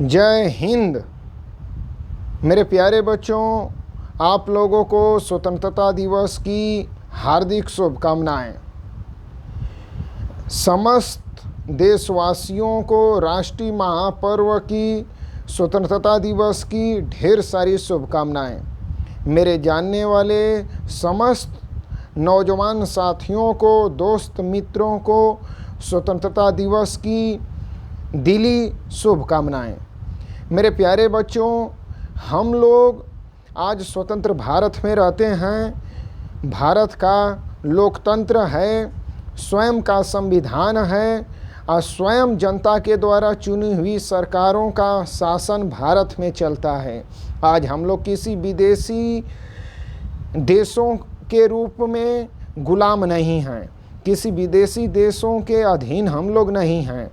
जय हिंद। मेरे प्यारे बच्चों, आप लोगों को स्वतंत्रता दिवस की हार्दिक शुभकामनाएं। समस्त देशवासियों को राष्ट्रीय महापर्व की स्वतंत्रता दिवस की ढेर सारी शुभकामनाएं। मेरे जानने वाले समस्त नौजवान साथियों को, दोस्त मित्रों को स्वतंत्रता दिवस की दिली शुभकामनाएं। मेरे प्यारे बच्चों, हम लोग आज स्वतंत्र भारत में रहते हैं। भारत का लोकतंत्र है, स्वयं का संविधान है और स्वयं जनता के द्वारा चुनी हुई सरकारों का शासन भारत में चलता है। आज हम लोग किसी विदेशी देशों के रूप में गुलाम नहीं हैं, किसी विदेशी देशों के अधीन हम लोग नहीं हैं।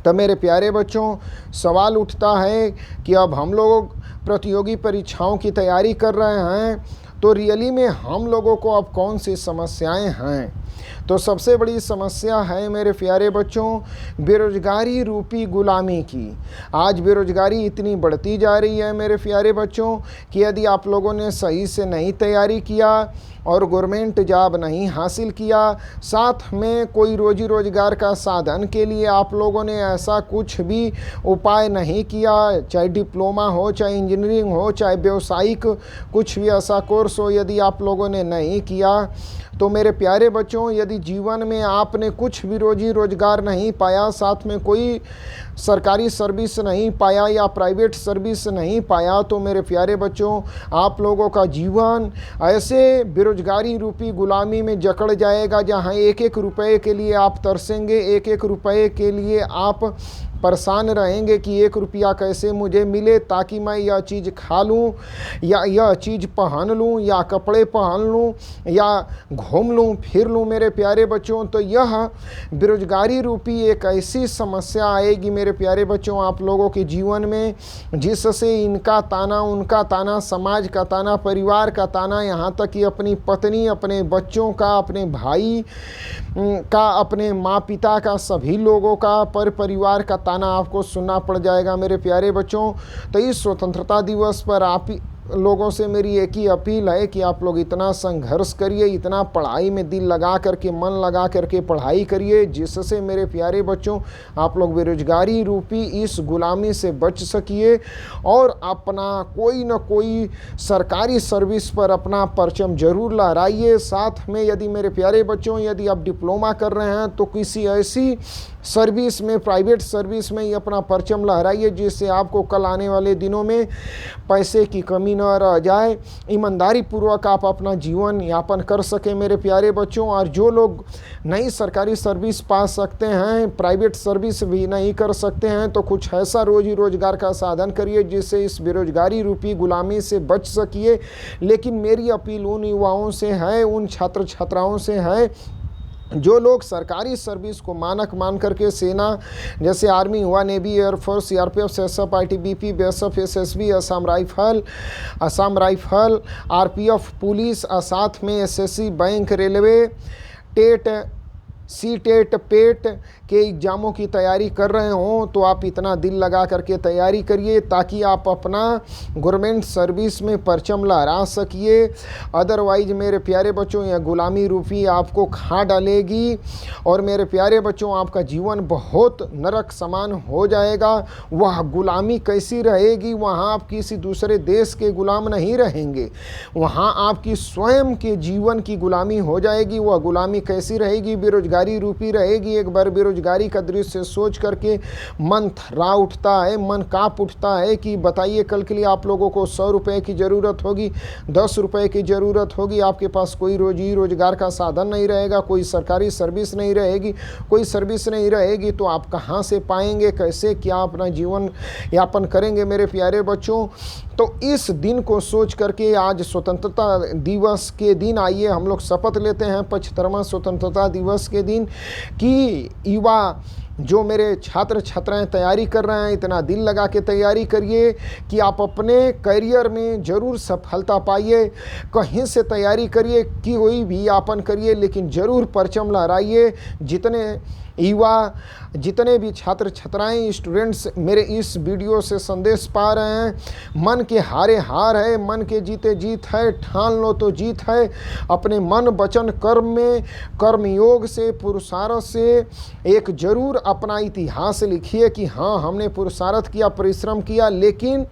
तो मेरे प्यारे बच्चों, सवाल उठता है कि अब हम लोग प्रतियोगी परीक्षाओं की तैयारी कर रहे हैं, तो रियली में हम लोगों को अब कौन सी समस्याएं हैं। तो सबसे बड़ी समस्या है मेरे प्यारे बच्चों, बेरोजगारी रूपी गुलामी की। आज बेरोजगारी इतनी बढ़ती जा रही है मेरे प्यारे बच्चों कि यदि आप लोगों ने सही से नहीं तैयारी किया और गवर्नमेंट जॉब नहीं हासिल किया, साथ में कोई रोजी रोजगार का साधन के लिए आप लोगों ने ऐसा कुछ भी उपाय नहीं किया, चाहे डिप्लोमा हो, चाहे इंजीनियरिंग हो, चाहे व्यावसायिक कुछ भी ऐसा कोर्स हो, यदि आप लोगों ने नहीं किया, तो मेरे प्यारे बच्चों, यदि जीवन में आपने कुछ भी रोजी रोजगार नहीं पाया, साथ में कोई सरकारी सर्विस नहीं पाया या प्राइवेट सर्विस नहीं पाया, तो मेरे प्यारे बच्चों, आप लोगों का जीवन ऐसे बेरोजगारी रूपी गुलामी में जकड़ जाएगा जहां एक एक रुपए के लिए आप तरसेंगे, एक एक रुपए के लिए आप परेशान रहेंगे कि एक रुपया कैसे मुझे मिले ताकि मैं यह चीज़ खा लूँ या यह चीज़ पहन लूँ या कपड़े पहन लूँ या घूम लूँ फिर लूँ। मेरे प्यारे बच्चों, तो यह बेरोजगारी रूपी एक ऐसी समस्या आएगी मेरे प्यारे बच्चों आप लोगों के जीवन में, जिससे इनका ताना, उनका ताना, समाज का ताना, परिवार का ताना, यहाँ तक कि अपनी पत्नी, अपने बच्चों का, अपने भाई का, अपने माँ पिता का, सभी लोगों का, परिवार का ताना आपको सुनना पड़ जाएगा मेरे प्यारे बच्चों। तो इस स्वतंत्रता दिवस पर आप लोगों से मेरी एक ही अपील है कि आप लोग इतना संघर्ष करिए, इतना पढ़ाई में दिल लगा करके, मन लगा करके पढ़ाई करिए, जिससे मेरे प्यारे बच्चों आप लोग बेरोजगारी रूपी इस गुलामी से बच सकिए और अपना कोई न कोई सरकारी सर्विस पर अपना परचम जरूर लहराइए। साथ में यदि मेरे प्यारे बच्चों, यदि आप डिप्लोमा कर रहे हैं तो किसी ऐसी सर्विस में, प्राइवेट सर्विस में ही अपना परचम लहराइए, जिससे आपको कल आने वाले दिनों में पैसे की कमी न रह जाए, ईमानदारी पूर्वक आप अपना जीवन यापन कर सकें मेरे प्यारे बच्चों। और जो लोग नई सरकारी सर्विस पा सकते हैं, प्राइवेट सर्विस भी नहीं कर सकते हैं, तो कुछ ऐसा रोजी रोजगार का साधन करिए जिससे इस बेरोजगारी रूपी गुलामी से बच सकिए। लेकिन मेरी अपील उन युवाओं से है, उन छात्र छात्राओं से है जो लोग सरकारी सर्विस को मानक मान करके, सेना जैसे आर्मी हुआ, navy, air force, CRPF, CSF, ITBP, BSF, SSB, Assam rifle, RPF, police और साथ में SSC, bank, railway, TET, CTET, PET के एग्ज़ामों की तैयारी कर रहे हों, तो आप इतना दिल लगा करके तैयारी करिए ताकि आप अपना गवर्नमेंट सर्विस में परचम लहरा सकिए। अदरवाइज मेरे प्यारे बच्चों, यह गुलामी रूपी आपको खा डालेगी और मेरे प्यारे बच्चों आपका जीवन बहुत नरक समान हो जाएगा। वह गुलामी कैसी रहेगी, वहाँ आप किसी दूसरे देश के गुलाम नहीं रहेंगे, वहाँ आपकी स्वयं के जीवन की गुलामी हो जाएगी। वह गुलामी कैसी रहेगी, बेरोजगारी रूपी रहेगी। एक बार बेरोजगारी का दृश्य सोच करके मन थर्रा उठता है, मन कांप उठता है कि बताइए कल के लिए आप लोगों को 100 रुपए की ज़रूरत होगी, 10 रुपए की ज़रूरत होगी, आपके पास कोई रोजी रोजगार का साधन नहीं रहेगा, कोई सरकारी सर्विस नहीं रहेगी, कोई सर्विस नहीं रहेगी, तो आप कहाँ से पाएंगे, कैसे क्या अपना जीवन यापन करेंगे मेरे प्यारे बच्चों। तो इस दिन को सोच करके आज स्वतंत्रता दिवस के दिन आइए हम लोग शपथ लेते हैं, 75वां स्वतंत्रता दिवस के दिन, कि युवा जो मेरे छात्र छात्राएं तैयारी कर रहे हैं, इतना दिल लगा के तैयारी करिए कि आप अपने करियर में ज़रूर सफलता पाइए। कहीं से तैयारी करिए, कि कोई भी यापन करिए, लेकिन ज़रूर परचम लहराइए। जितने युवा जितने भी छात्र छात्राएं स्टूडेंट्स मेरे इस वीडियो से संदेश पा रहे हैं, मन के हारे हार है, मन के जीते जीत है, ठान लो तो जीत है। अपने मन वचन कर्म में कर्मयोग से पुरुषार्थ से एक जरूर अपना इतिहास लिखिए कि हाँ हमने पुरुषार्थ किया, परिश्रम किया, लेकिन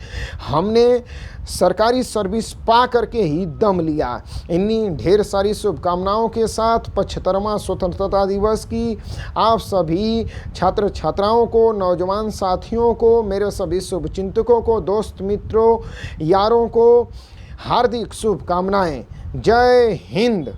हमने सरकारी सर्विस पा करके ही दम लिया। इन्हीं ढेर सारी शुभकामनाओं के साथ 75वां स्वतंत्रता दिवस की आप सभी छात्र छात्राओं को, नौजवान साथियों को, मेरे सभी शुभचिंतकों को, दोस्त मित्रों, यारों को हार्दिक शुभकामनाएं। जय हिंद।